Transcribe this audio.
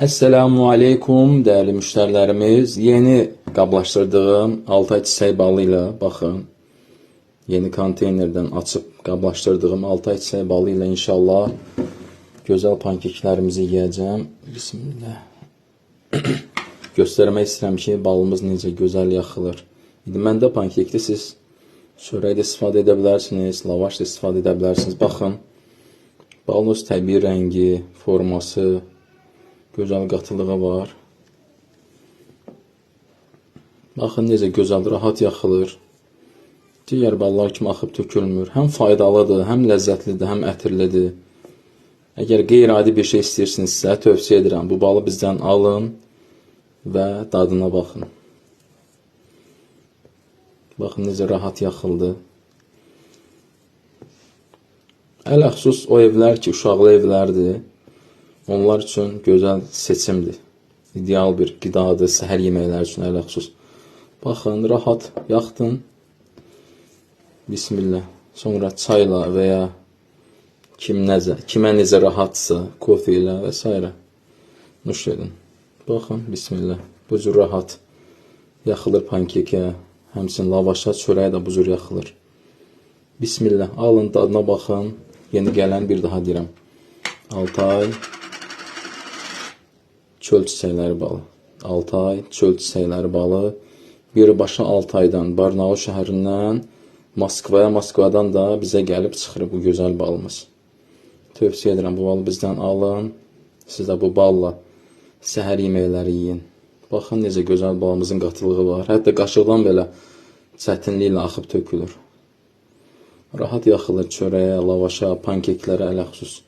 Esselamu aleykum değerli müşterilerimiz. Yeni qablaşdırdığım Altay çiçək balı ilə baxın. Yeni konteynerdən açıb qablaşdırdığım Altay çiçək balı ilə inşallah gözəl pankeklərimizi yiyəcəm. Bismillah. Göstərmək istəyirəm ki, balımız necə gözəl yaxılır. İndi məndə pankekdə siz çörək də istifadə edə bilərsiniz, lavaş da istifadə edə bilərsiniz. Baxın, balın öz təbii rəngi, forması, gözəl qatılığı var. Baxın necə gözəl, rahat yaxılır. Digər ballar kimi axıb tökülmür. Həm faydalıdır, həm ləzzətlidir, həm ətirlidir. Əgər qeyri-adi bir şey istəyirsinizsə, tövsiyə edirəm. Bu balı bizdən alın və dadına baxın. Baxın necə rahat yaxıldı. Ələxüsus o evlər ki, uşaqlı evlərdir. Onlar üçün gözəl seçimdir. İdeal bir qidadır, səhər yeməkləri üçün ələxüsus. Baxın, rahat yaxdın. Bismillah. Sonra çayla və ya kimə necə rahatsa, kofe ilə və s. nuş edin. Baxın, bismillah. Bu cür rahat yaxılır pankekə, həmçinin lavaşa, çörəyə də bu cür yaxılır. Bismillah. Alın, dadına baxın. Yeni gələn bir daha deyirəm. Altay çöl çiçəkləri balı. Altay çöl çiçəkləri balı. Birbaşa Altaydan, Barnaul şəhərindən Moskvaya, Moskvadan da bizə gəlib çıxır bu gözəl balımız. Tövsiyə edirəm, bu balı bizdən alın. Siz də bu balla səhər yeməkləri yiyin. Baxın necə gözəl balımızın qatılığı var. Hətta qaşıqdan belə çətinliklə axıb tökülür. Rahat yaxılır çörəyə, lavaşa, pankeklərə ələxüsus.